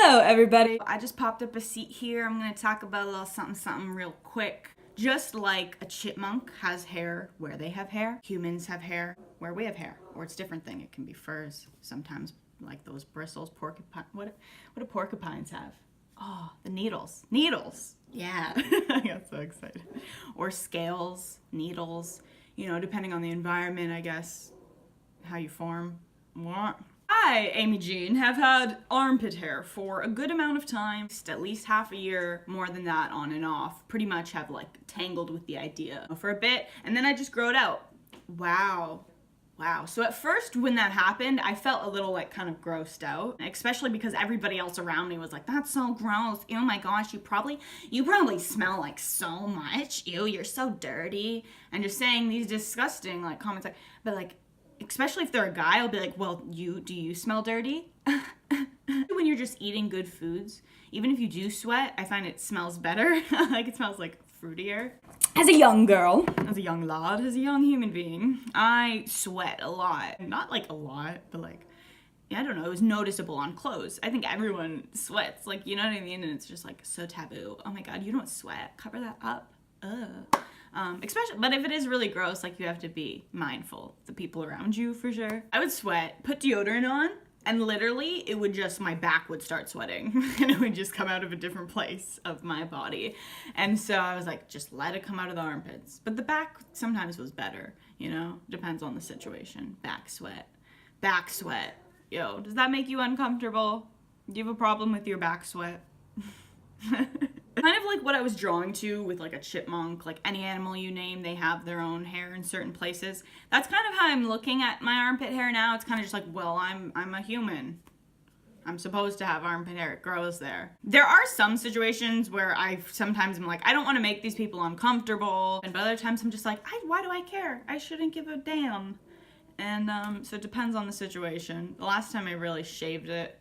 Hello, everybody. I just popped up a seat here. I'm gonna talk about a little something real quick. Just like a chipmunk has hair where they have hair, humans have hair where we have hair. Or it's a different thing. It can be furs sometimes, like those bristles. Porcupine. What do porcupines have? Oh, the needles. Needles. Yeah. I got so excited. Or scales, needles. You know, depending on the environment, I guess, how you form. What? I, Amy Jean, have had armpit hair for a good amount of time, at least half a year, more than that on and off. Pretty much have like tangled with the idea for a bit, and then I just grow it out. Wow. So at first when that happened, I felt a little like kind of grossed out, especially because everybody else around me was like, that's so gross. Oh my gosh, you probably smell like so much. Ew, you're so dirty. And just saying these disgusting like comments, like, but like, especially if they're a guy, I'll be like, well, do you smell dirty? When you're just eating good foods, even if you do sweat, I find it smells better. Like it smells like fruitier. As a young girl, as a young lad, as a young human being, I sweat a lot. Not like a lot, but like, yeah, I don't know, it was noticeable on clothes. I think everyone sweats, like, you know what I mean? And it's just like so taboo. Oh my God, you don't sweat. Cover that up. Ugh. Especially, but if it is really gross, like you have to be mindful of the people around you for sure. I would sweat, put deodorant on, and literally it would just, my back would start sweating and it would just come out of a different place of my body. And so I was like, just let it come out of the armpits. But the back sometimes was better, you know, depends on the situation. Back sweat. Yo, does that make you uncomfortable? Do you have a problem with your back sweat? Kind of like what I was drawing to with like a chipmunk, like any animal you name, they have their own hair in certain places. That's kind of how I'm looking at my armpit hair now. It's kind of just like, well, I'm a human. I'm supposed to have armpit hair. It grows there. There are some situations where I sometimes am like, I don't want to make these people uncomfortable. And other times I'm just like, why do I care? I shouldn't give a damn. And so it depends on the situation. The last time I really shaved it,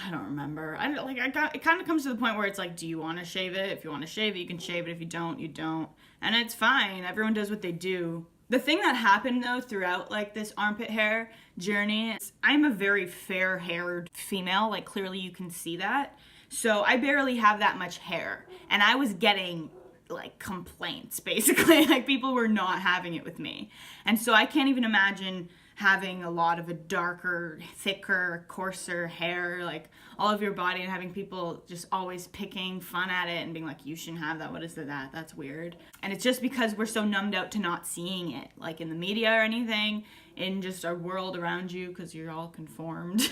I don't remember. It kind of comes to the point where it's like, do you want to shave it? If you want to shave it, you can shave it. If you don't, you don't. And it's fine. Everyone does what they do. The thing that happened though throughout like this armpit hair journey, I'm a very fair-haired female. Like clearly you can see that. So I barely have that much hair. And I was getting like complaints basically. Like people were not having it with me. And so I can't even imagine having a lot of a darker, thicker, coarser hair, like all of your body, and having people just always picking fun at it and being like, you shouldn't have that, what is that, that's weird. And it's just because we're so numbed out to not seeing it, like in the media or anything, in just our world around you, because you're all conformed.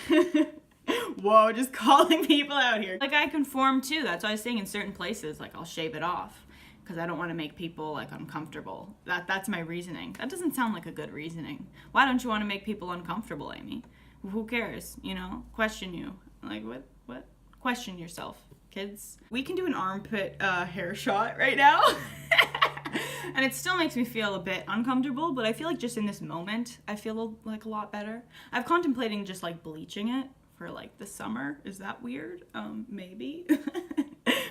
Whoa, just calling people out here. Like I conform too, that's what I was saying, in certain places, like I'll shave it off because I don't want to make people like uncomfortable. That's my reasoning. That doesn't sound like a good reasoning. Why don't you want to make people uncomfortable, Amy? Who cares, you know? Question you. Like what? Question yourself, kids. We can do an armpit hair shot right now. And it still makes me feel a bit uncomfortable, but I feel like just in this moment, I feel like a lot better. I've contemplating just like bleaching it for like the summer. Is that weird? Maybe.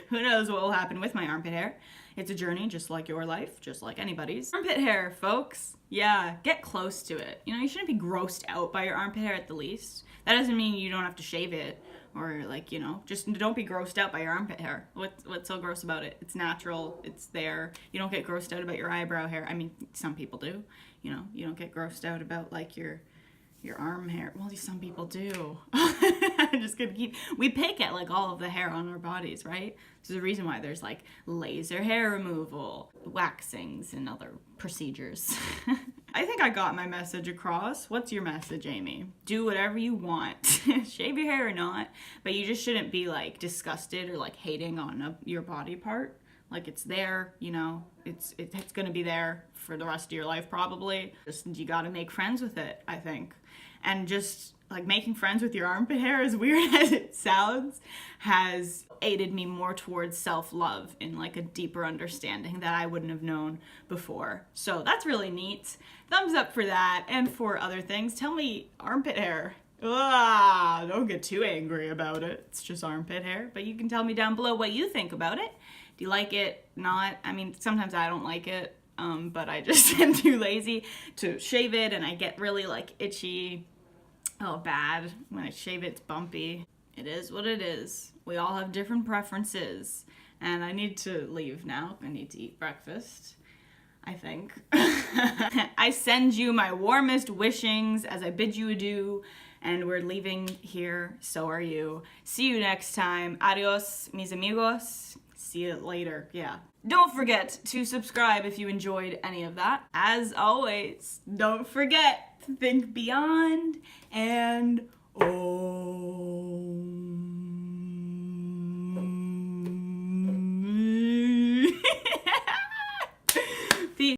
Who knows what will happen with my armpit hair. It's a journey just like your life, just like anybody's. Armpit hair, folks. Yeah, get close to it. You know, you shouldn't be grossed out by your armpit hair at the least. That doesn't mean you don't have to shave it or like, you know, just don't be grossed out by your armpit hair. What's so gross about it? It's natural, it's there. You don't get grossed out about your eyebrow hair. I mean, some people do. You know, you don't get grossed out about like your arm hair. Well, some people do. I'm just gonna we pick at like all of the hair on our bodies, right? There's a reason why there's like laser hair removal, waxings, and other procedures. I think I got my message across. What's your message, Amy? Do whatever you want. Shave your hair or not, but you just shouldn't be like disgusted or like hating on your body part. Like it's there, you know, it's gonna be there for the rest of your life probably. Just you gotta make friends with it, I think. And just like making friends with your armpit hair, as weird as it sounds, has aided me more towards self-love in like a deeper understanding that I wouldn't have known before. So that's really neat. Thumbs up for that and for other things. Tell me armpit hair. Don't get too angry about it. It's just armpit hair, but you can tell me down below what you think about it. Do you like it? Not? I mean, sometimes I don't like it, but I just am too lazy to shave it, and I get really like itchy. Oh, bad. When I shave it, it's bumpy. It is what it is. We all have different preferences. And I need to leave now. I need to eat breakfast, I think. I send you my warmest wishings as I bid you adieu. And we're leaving here. So are you. See you next time. Adios, mis amigos. See you later. Yeah. Don't forget to subscribe if you enjoyed any of that. As always, don't forget to think beyond and